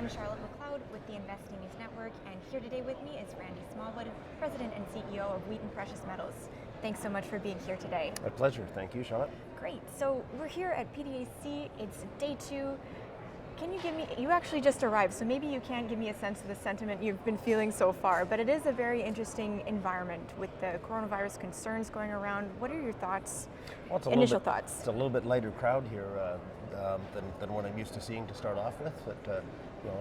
I'm Charlotte McLeod with the Investing News Network, and here today with me is Randy Smallwood, President and CEO of Wheaton Precious Metals. Thanks so much for being here today. A pleasure. Thank you, Charlotte. Great. So we're here at PDAC. It's day 2. Can you give me, you actually just arrived, so maybe you can't give me a sense of the sentiment you've been feeling so far, but it is a very interesting environment with the coronavirus concerns going around. What are your thoughts, initial thoughts? It's a little bit lighter crowd here than what I'm used to seeing to start off with, but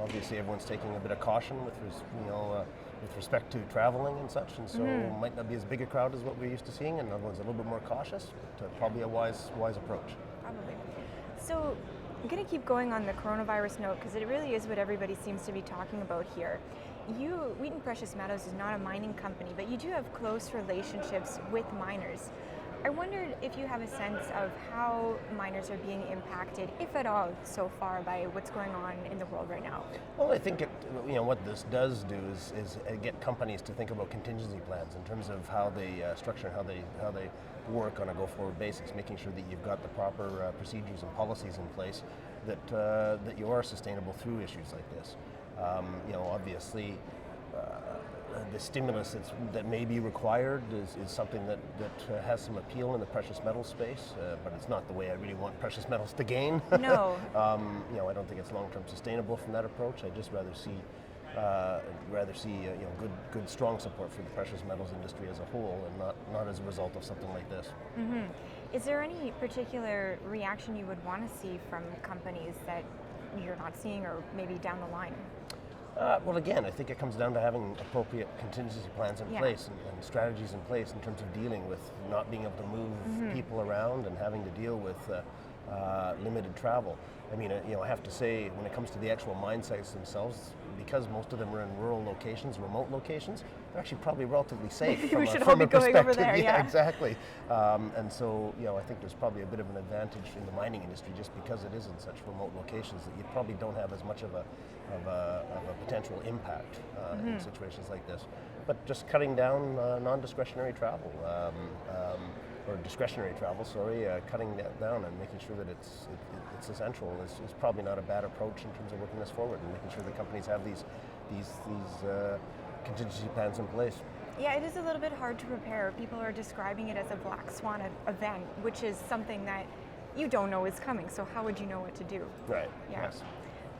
obviously everyone's taking a bit of caution with respect to traveling and such, and so it might not be as big a crowd as what we're used to seeing, and everyone's a little bit more cautious, but probably a wise approach. Probably. So I'm going to keep going on the coronavirus note because it really is what everybody seems to be talking about here. Wheaton Precious Metals is not a mining company, but you do have close relationships with miners. I wondered if you have a sense of how miners are being impacted, if at all, so far by what's going on in the world right now. Well, I think what this does do is get companies to think about contingency plans in terms of how they structure and how they work on a go-forward basis, making sure that you've got the proper procedures and policies in place that you are sustainable through issues like this. Obviously, the stimulus that may be required is something that has some appeal in the precious metals space, but it's not the way I really want precious metals to gain. No. I don't think it's long-term sustainable from that approach. I'd just rather see good strong support for the precious metals industry as a whole, and not as a result of something like this. Mm-hmm. Is there any particular reaction you would want to see from companies that you're not seeing, or maybe down the line? Well, again, I think it comes down to having appropriate contingency plans in place and strategies in place in terms of dealing with not being able to move people around and having to deal with limited travel. I mean, I have to say, when it comes to the actual mine sites themselves, because most of them are in rural locations, remote locations, they're actually probably relatively safe. We should all be going over there. Yeah, exactly. And so, I think there's probably a bit of an advantage in the mining industry just because it is in such remote locations that you probably don't have as much of a potential impact in situations like this. But just cutting down non-discretionary travel. Or discretionary travel, cutting that down and making sure that it's essential is probably not a bad approach in terms of working this forward and making sure the companies have these contingency plans in place. Yeah, it is a little bit hard to prepare. People are describing it as a black swan event, which is something that you don't know is coming, so how would you know what to do? Right, yeah. Yes.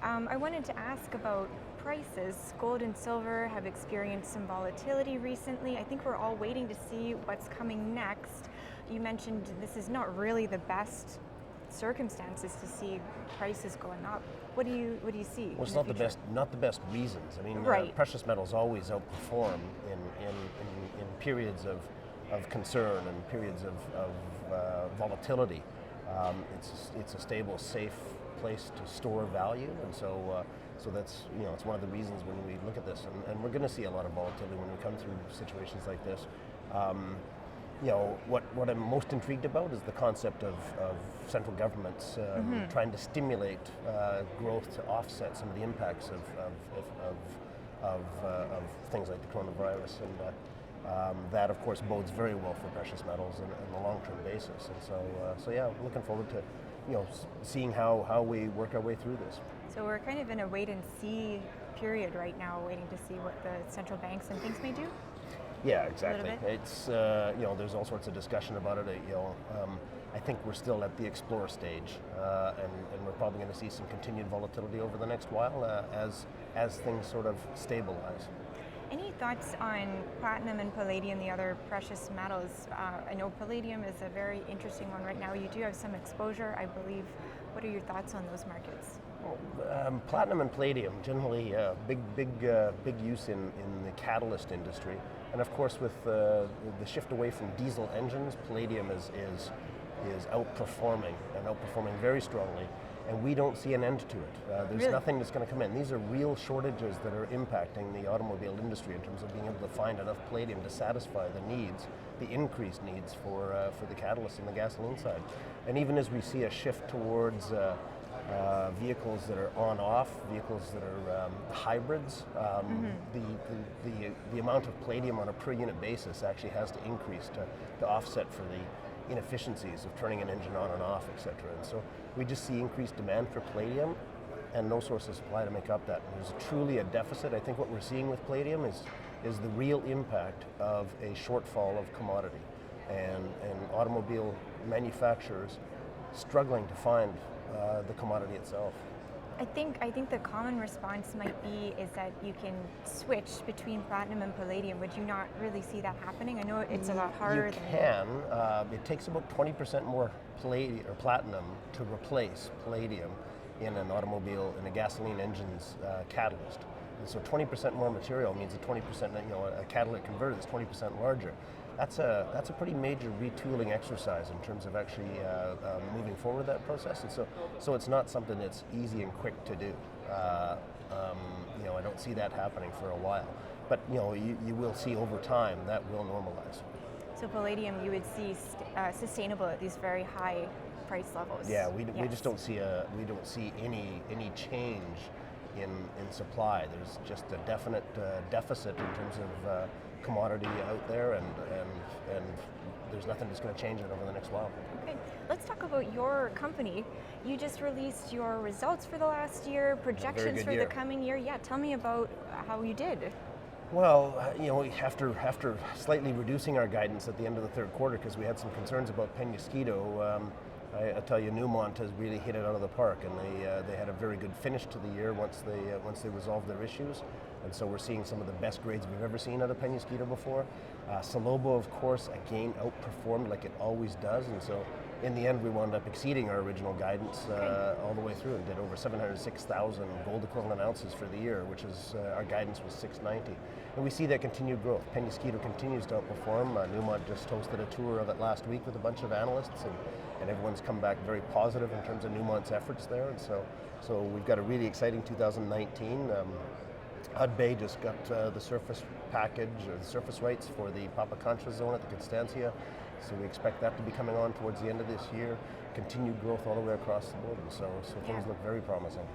I wanted to ask about prices. Gold and silver have experienced some volatility recently. I think we're all waiting to see what's coming next. You mentioned this is not really the best circumstances to see prices going up. What do you see? Well, it's not the best reasons. I mean, precious metals always outperform in periods of concern and periods of volatility. It's a stable, safe place to store value, and so that's it's one of the reasons when we look at this, and we're going to see a lot of volatility when we come through situations like this. What I'm most intrigued about is the concept of central governments trying to stimulate growth to offset some of the impacts of things like the coronavirus, and that of course bodes very well for precious metals on a long-term basis. And so I'm looking forward to seeing how we work our way through this. So we're kind of in a wait and see period right now, waiting to see what the central banks and things may do? Yeah, exactly. It's there's all sorts of discussion about it. I think we're still at the explore stage, and we're probably going to see some continued volatility over the next while as things sort of stabilize. Any thoughts on platinum and palladium, the other precious metals? I know palladium is a very interesting one right now. You do have some exposure, I believe. What are your thoughts on those markets? Platinum and palladium, generally big use in the catalyst industry. And of course, with the shift away from diesel engines, palladium is outperforming very strongly. And we don't see an end to it. There's nothing that's going to come in. These are real shortages that are impacting the automobile industry in terms of being able to find enough palladium to satisfy the increased needs for the catalyst and the gasoline side. And even as we see a shift towards vehicles that are on-off, vehicles that are hybrids, the amount of palladium on a per unit basis actually has to increase to offset for the inefficiencies of turning an engine on and off, etc. And so we just see increased demand for palladium. and no source of supply to make up that. And there's truly a deficit. I think what we're seeing with palladium is the real impact of a shortfall of commodity, and automobile manufacturers struggling to find the commodity itself. I think the common response might be is that you can switch between platinum and palladium. Would you not really see that happening? I know it's a lot harder. You can. It takes about 20% more palladium or platinum to replace palladium in an automobile, in a gasoline engine's catalyst. And so 20% more material means a 20%, a catalytic converter that's 20% larger. That's a pretty major retooling exercise in terms of actually moving forward that process, and so it's not something that's easy and quick to do. I don't see that happening for a while, but you will see over time that will normalize. So palladium, you would see sustainable at these very high price levels. Yeah, we just don't see any change in supply. There's just a definite deficit in terms of commodity out there, and there's nothing that's going to change it over the next while. Okay, let's talk about your company. You just released your results for the last year, projections for the coming year. Yeah, tell me about how you did. Well, after slightly reducing our guidance at the end of the third quarter because we had some concerns about Peñasquito, I tell you, Newmont has really hit it out of the park, and they had a very good finish to the year once they resolved their issues, and so we're seeing some of the best grades we've ever seen out of Peñasquito before. Salobo, of course, again outperformed like it always does, and so in the end we wound up exceeding our original guidance all the way through and did over 706,000 gold equivalent ounces for the year, which is our guidance was 690. And we see that continued growth. Peñasquito continues to outperform. Newmont just hosted a tour of it last week with a bunch of analysts, and everyone's come back very positive in terms of Newmont's efforts there. And so we've got a really exciting 2019. Hudbay just got the surface package, or the surface rights for the Pampacancha zone at the Constancia. So we expect that to be coming on towards the end of this year. Continued growth all the way across the board, and so things look very promising.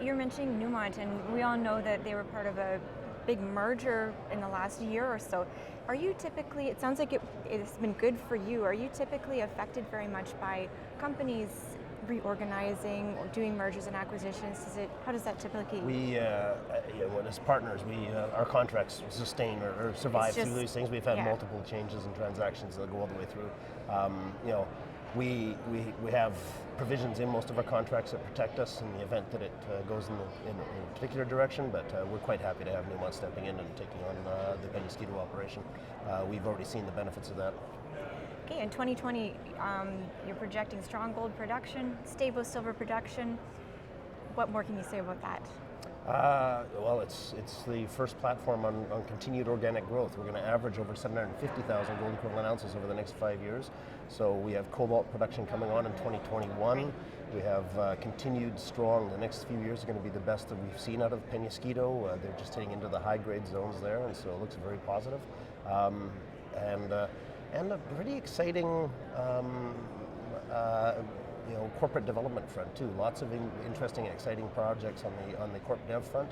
You're mentioning Newmont, and we all know that they were part of a big merger in the last year or so. Are you typically, it sounds like it's been good for you, are you typically affected very much by companies reorganizing or doing mergers and acquisitions? How does that typically? We, as partners, our contracts sustain or survive through these things. We've had multiple changes and transactions that go all the way through. We have provisions in most of our contracts that protect us in the event that it goes in a particular direction, but we're quite happy to have Newmont stepping in and taking on the Peñasquito operation. We've already seen the benefits of that. Okay, in 2020, you're projecting strong gold production, stable silver production. What more can you say about that? Well, it's the first platform on continued organic growth. We're going to average over 750,000 gold equivalent ounces over the next 5 years. So we have cobalt production coming on in 2021. We have continued strong. The next few years are going to be the best that we've seen out of Peñasquito. They're just hitting into the high-grade zones there, and so it looks very positive. And a pretty exciting corporate development front too. Lots of interesting, exciting projects on the corp dev front,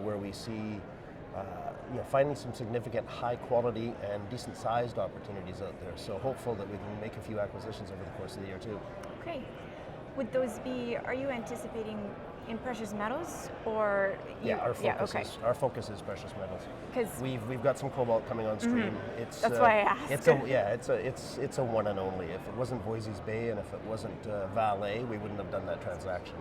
where we see finding some significant high quality and decent sized opportunities out there. So hopeful that we can make a few acquisitions over the course of the year too. Okay. Would those be, are you anticipating in precious metals or? Our focus is precious metals. Because we've got some cobalt coming on stream. That's why I asked. It's a one and only. If it wasn't Voisey's Bay and if it wasn't Vale, we wouldn't have done that transaction.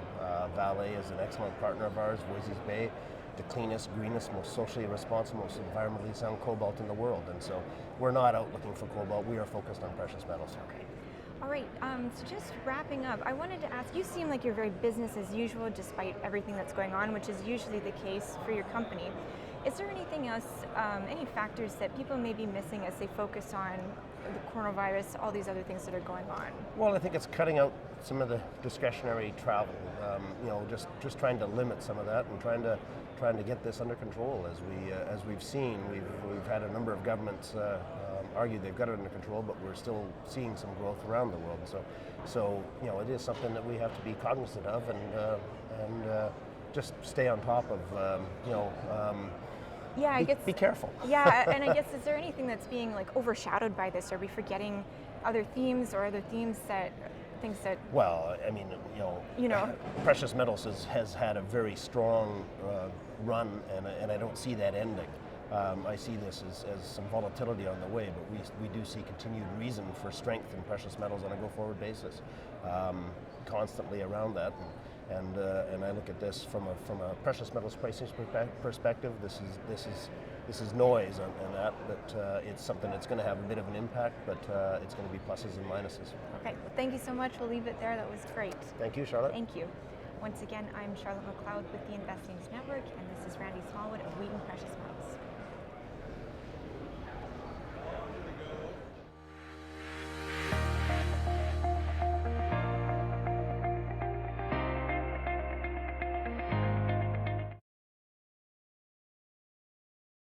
Vale is an excellent partner of ours. Voisey's Bay, the cleanest, greenest, most socially responsible, most environmentally sound cobalt in the world. And so we're not out looking for cobalt. We are focused on precious metals. Okay. All right, so just wrapping up, I wanted to ask, you seem like you're very business as usual despite everything that's going on, which is usually the case for your company. Is there anything else, any factors that people may be missing as they focus on the coronavirus, all these other things that are going on? Well, I think it's cutting out some of the discretionary travel, just trying to limit some of that and trying to get this under control. As we've seen, we've had a number of governments argue they've got it under control, but we're still seeing some growth around the world. So it is something that we have to be cognizant of and just stay on top of. Be careful. Yeah, and I guess is there anything that's being like overshadowed by this? Are we forgetting other themes or other themes that things that, Well, I mean, you know, precious metals has had a very strong run, and I don't see that ending. I see this as some volatility on the way, but we do see continued reason for strength in precious metals on a go-forward basis, constantly around that. And I look at this from a precious metals pricing perspective. This is noise on that, but it's something that's going to have a bit of an impact, but it's going to be pluses and minuses. Okay, well, thank you so much. We'll leave it there. That was great. Thank you, Charlotte. Thank you. Once again, I'm Charlotte McLeod with the Investing Network, and this is Randy Smallwood of Wheaton Precious Metals.